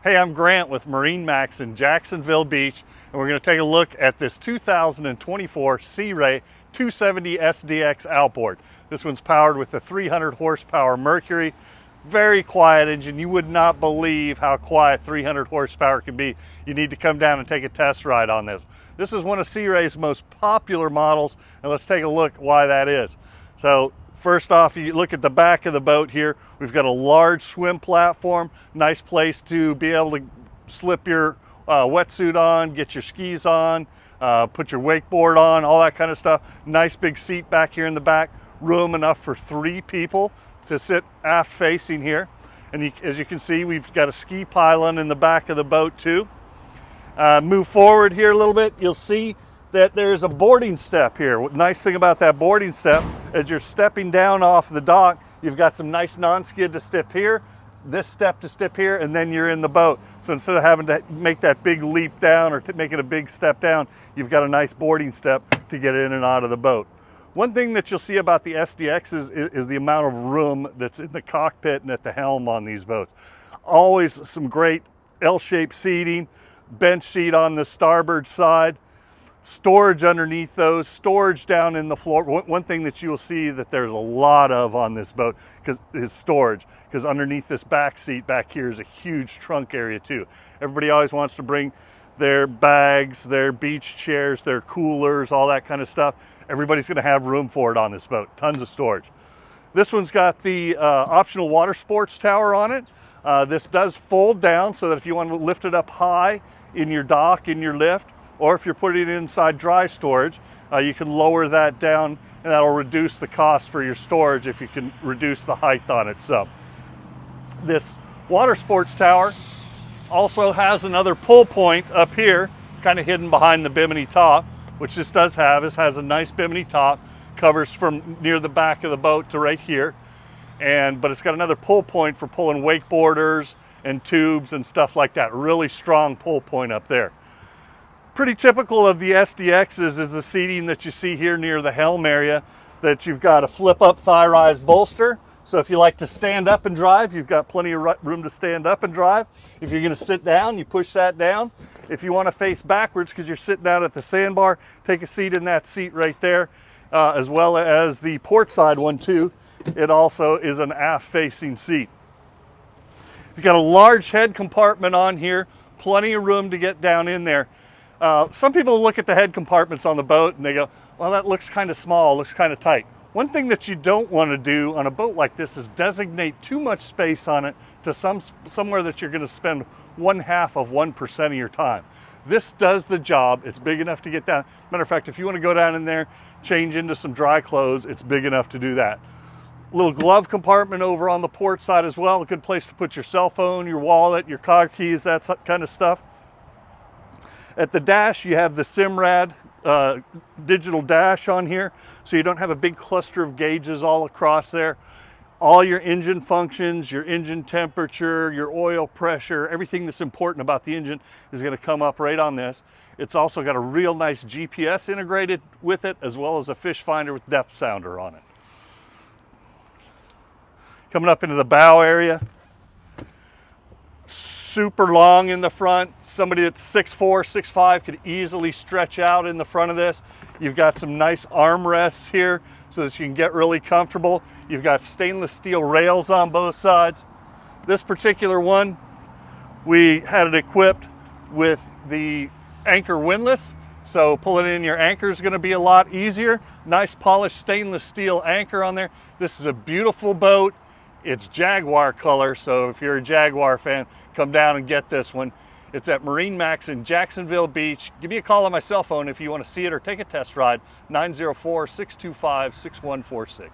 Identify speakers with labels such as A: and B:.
A: Hey, I'm Grant with MarineMax in Jacksonville Beach, and we're going to take a look at this 2024 Sea Ray 270 SDX Outboard. This one's powered with a 300 horsepower Mercury. Very quiet engine. You would not believe how quiet 300 horsepower can be. You need to come down and take a test ride on this. This is one of Sea Ray's most popular models, and let's take a look why that is. So first off, you look at the back of the boat here. We've got a large swim platform, nice place to be able to slip your wetsuit on, get your skis on, put your wakeboard on, all that kind of stuff. Nice big seat back here in the back, room enough for 3 people to sit aft facing here. And as you can see, we've got a ski pylon in the back of the boat too. Move forward here a little bit, you'll see that there's a boarding step here. Nice thing about that boarding step, as you're stepping down off the dock, you've got some nice non-skid to step here, this step to step here, and then you're in the boat. So instead of having to make that big leap down or making a big step down, you've got a nice boarding step to get in and out of the boat. One thing that you'll see about the SDX is the amount of room that's in the cockpit and at the helm on these boats. Always some great L-shaped seating, bench seat on the starboard side, storage underneath those, storage down in the floor. One thing that you will see that there's a lot of on this boat is storage, because underneath this back seat back here is a huge trunk area too. Everybody always wants to bring their bags, their beach chairs, their coolers, all that kind of stuff. Everybody's going to have room for it on this boat. Tons of storage. This one's got the optional water sports tower on it. This does fold down so that if you want to lift it up high in your dock, in your lift, or if you're putting it inside dry storage, you can lower that down, and that'll reduce the cost for your storage if you can reduce the height on it some. This water sports tower also has another pull point up here, kind of hidden behind the bimini top, which this does have. This has a nice bimini top, covers from near the back of the boat to right here, but it's got another pull point for pulling wakeboarders and tubes and stuff like that. Really strong pull point up there. Pretty typical of the SDXs is the seating that you see here near the helm area, that you've got a flip-up thigh-rise bolster. So if you like to stand up and drive, you've got plenty of room to stand up and drive. If you're going to sit down, you push that down. If you want to face backwards because you're sitting down at the sandbar, take a seat in that seat right there, as well as the port side one too. It also is an aft-facing seat. You've got a large head compartment on here, plenty of room to get down in there. Some people look at the head compartments on the boat and they go, well, that looks kind of small, looks kind of tight. One thing that you don't want to do on a boat like this is designate too much space on it to somewhere that you're going to spend 1/2 of 1% of your time. This does the job. It's big enough to get down. Matter of fact, if you want to go down in there, change into some dry clothes, it's big enough to do that. Little glove compartment over on the port side as well. A good place to put your cell phone, your wallet, your car keys, that kind of stuff. At the dash, you have the Simrad digital dash on here, so you don't have a big cluster of gauges all across there. All your engine functions, your engine temperature, your oil pressure, everything that's important about the engine is going to come up right on this. It's also got a real nice GPS integrated with it, as well as a fish finder with depth sounder on it. Coming up into the bow area, super long in the front. Somebody that's 6'4", 6'5" could easily stretch out in the front of this. You've got some nice armrests here so that you can get really comfortable. You've got stainless steel rails on both sides. This particular one, we had it equipped with the anchor windlass, so pulling in your anchor is going to be a lot easier. Nice polished stainless steel anchor on there. This is a beautiful boat. It's Jaguar color, so if you're a Jaguar fan, come down and get this one. It's at MarineMax in Jacksonville Beach. Give me a call on my cell phone if you want to see it or take a test ride, 904-625-6146.